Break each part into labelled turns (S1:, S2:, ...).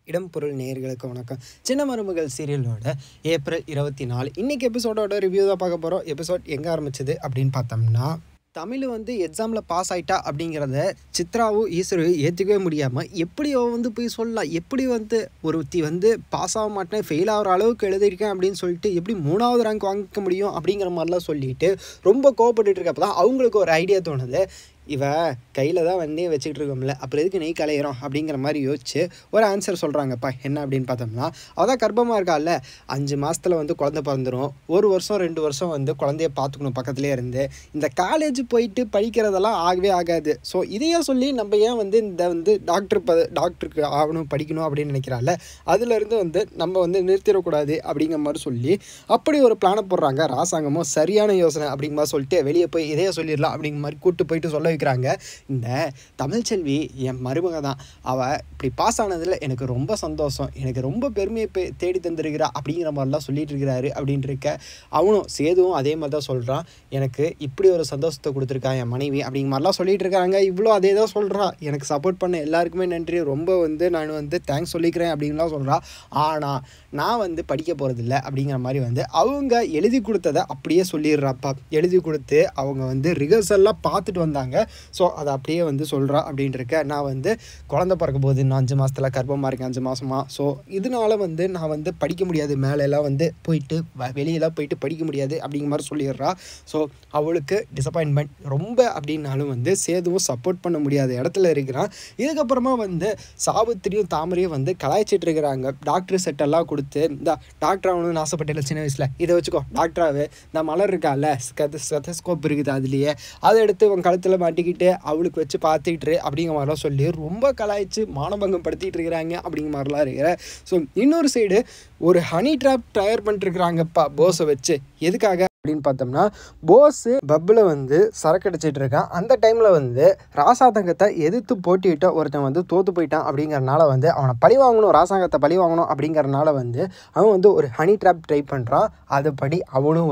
S1: இடம் பொருள் நேயர்களுக்கு வணக்கம். சின்ன மருமகள் சீரியலோட ஏப்ரல் 24 இன்றைக்கி எபிசோடோட ரிவ்யூ தான் பார்க்க போகிறோம். எபிசோட் எங்கே ஆரம்பிச்சது அப்படின்னு பார்த்தோம்னா, தமிழ் எக்ஸாமில் பாஸ் ஆகிட்டா அப்படிங்கிறத சித்ராவும் ஈஸ்வரும் ஏற்றுக்கவே முடியாமல் எப்படி போய் சொல்லலாம், எப்படி ஒருத்தி பாஸ் ஆக மாட்டேன், ஃபெயில் ஆகிற அளவுக்கு எழுதியிருக்கேன் அப்படின்னு சொல்லிட்டு எப்படி 3வது ரேங்க் வாங்கிக்க முடியும் அப்படிங்கிற மாதிரிலாம் சொல்லிட்டு ரொம்ப கோவப்பட்டுட்டு இருக்கப்போ தான் அவங்களுக்கு ஒரு ஐடியா தோணுது. இவ கையில் தான் வச்சுக்கிட்டு இருக்கோம்ல, அப்புறம் எதுக்கு நெய் கலையிறோம் அப்படிங்கிற மாதிரி யோசிச்சு ஒரு ஆன்சர் சொல்கிறாங்கப்பா. என்ன அப்படின்னு பார்த்தோம்னா, அவள் தான் கர்ப்பமாக இருக்கால, 5 மாதத்தில் குழந்தை பிறந்துடும், 1 வருஷம் 2 வருஷம் குழந்தைய பார்த்துக்கணும் பக்கத்துலேயே இருந்து, இந்த காலேஜ் போயிட்டு படிக்கிறதெல்லாம் ஆகவே ஆகாது. ஸோ இதையே சொல்லி நம்ம ஏன் இந்த டாக்டருக்கு ஆகணும் படிக்கணும் அப்படின்னு நினைக்கிறாள், அதுலேருந்து நம்ம நிறுத்திடக்கூடாது அப்படிங்கிற மாதிரி சொல்லி அப்படி ஒரு பிளானை போடுறாங்க. ராசாங்கமும் சரியான யோசனை அப்படிங்கிற மாதிரி சொல்லிட்டு வெளியே போய் இதையே சொல்லிடலாம் அப்படிங்கிற மாதிரி கூப்பிட்டு போயிட்டு சொல்ல வைக்கிறாங்க. இந்த தமிழ்ச்செல்வி என் மருமக தான், அவள் இப்படி பாஸ் ஆனதில் எனக்கு ரொம்ப சந்தோஷம், எனக்கு ரொம்ப பெருமையை தேடி தந்திருக்கிறா அப்படிங்கிற மாதிரிலாம் சொல்லிட்டு இருக்கிறாரு அப்படின்ட்டு இருக்க. அவனும் சேதுவும் அதே மாதிரி தான் சொல்கிறான், எனக்கு இப்படி ஒரு சந்தோஷத்தை கொடுத்துருக்கா என் மனைவி அப்படிங்கிற மாதிரிலாம் சொல்லிட்டு இருக்காங்க. இவ்வளோ அதே தான் சொல்கிறான், எனக்கு சப்போர்ட் பண்ண எல்லாருக்குமே நன்றி, ரொம்ப நான் தேங்க்ஸ் சொல்லிக்கிறேன் அப்படின்லாம் சொல்கிறான். ஆனால் நான் படிக்க போகிறதில்ல அப்படிங்கிற மாதிரி அவங்க எழுதி கொடுத்ததை அப்படியே சொல்லிடுறாப்பா. எழுதி கொடுத்து அவங்க ரிஹர்சல்லாம் பார்த்துட்டு வந்தாங்க. ஸோ அதை அப்படியே சொல்கிறா அப்படின்ட்டு இருக்க. நான் குழந்தை பிறக்க போகுது, இன்னும் 5 மாதத்தில் கர்ப்பமாக இருக்கேன், 5 மாதமாக. ஸோ இதனால நான் படிக்க முடியாது, மேலெல்லாம் போயிட்டு வெளியெல்லாம் போயிட்டு படிக்க முடியாது அப்படிங்கிற மாதிரி சொல்லிடுறா. ஸோ அவளுக்கு டிசப்பாயின்மெண்ட் ரொம்ப அப்படின்னாலும் சேதுவும் சப்போர்ட் பண்ண முடியாத இடத்துல இருக்கிறான். இதுக்கப்புறமா சாவித்திரியும் தாமரையும் கலாய்ச்சிட்டு இருக்கிறாங்க. டாக்டர் செட்டெல்லாம் கொடுத்து, இந்த டாக்டர் ஆகணும்னு ஆசைப்பட்டேன் சின்ன வயசில், இதை வச்சுக்கோ டாக்டராகவே, இந்த மலர் இருக்கால ஸ்டெத்தஸ்கோப் இருக்குது அதுலேயே, அதை எடுத்து உன் கழுத்தில் மாட்டிக்கிட்டு அவளுக்கு வச்சு பார்த்துக்கிட்டு அப்படிங்கிற மாதிரிலாம் சொல்லி ரொம்ப கலாய்ச்சி மானபங்கம் படுத்திகிட்டு இருக்கிறாங்க அப்படிங்கிற மாதிரிலாம் இருக்கிற. ஸோ இன்னொரு சைடு ஒரு ஹனி ட்ராப் தயார் பண்ணிட்டுருக்குறாங்கப்பா போஸை வச்சு. எதுக்காக அப்படின்னு பார்த்தோம்னா, போஸு பப்பில் சரக்கு அடிச்சிட்டு இருக்கான். அந்த டைமில் ராசாதங்கத்தை எதிர்த்து போட்டிக்கிட்ட ஒருத்தன் தோற்று போயிட்டான் அப்படிங்கிறனால அவனை பழி வாங்கணும், ராசாங்கத்தை பழி வாங்கணும் அப்படிங்கிறனால அவன் ஒரு ஹனி ட்ராப் ட்ரை பண்ணுறான். அதுபடி அவனும்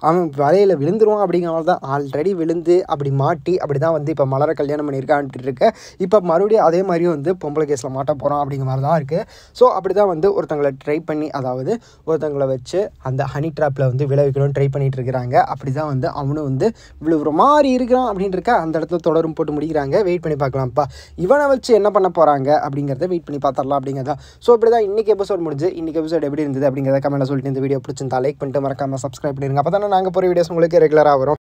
S1: அவன் வலையில் விழுந்துருவான் அப்படிங்கிறனால தான் ஆல்ரெடி விழுந்து அப்படி மாட்டி அப்படி தான் இப்போ மலரை கல்யாணம் பண்ணியிருக்கான்ட்டு இருக்க. இப்போ மறுபடியும் அதே மாதிரி பொம்பளை கேஸில் மாட்ட போகிறான் அப்படிங்கிற மாதிரி தான் இருக்குது. ஸோ அப்படி தான் ஒருத்தங்களை ட்ரை பண்ணி, அதாவது ஒருத்தங்களை வச்சு அந்த ஹனி ட்ராப்பில் விளைவிக்கணும்னு ட்ரை பண்ணி இருக்கிறாங்க. அப்படி தான் அவனும் இவ்வளோ மாதிரி இருக்கிறான் அப்படின்னு இருக்க. அந்த இடத்துல தொடரும் போட்டு முடிக்கிறாங்க. வெயிட் பண்ணி பார்க்கலாம்ப்பா, இவனை வச்சு என்ன பண்ண போகிறாங்க அப்படிங்கிறத வெயிட் பண்ணி பார்த்துடலாம் அப்படிங்கிறதா. ஸோ இப்படி தான் இன்றைக்கி எபிசோட் முடிஞ்சு. இன்றைக்கி எபிசோட் எப்படி இருந்தது அப்படிங்கிறத கமெண்ட்டில் சொல்லிட்டு இந்த வீடியோ பிடிச்சிருந்தா லைக் பண்ணிட்டு மறக்காமல் சப்ஸ்கிரைப் பண்ணிடுங்க. அப்போ தானே நாங்கள் போகிற வீடியோஸ் உங்களுக்கு ரெகுலராக வரும்.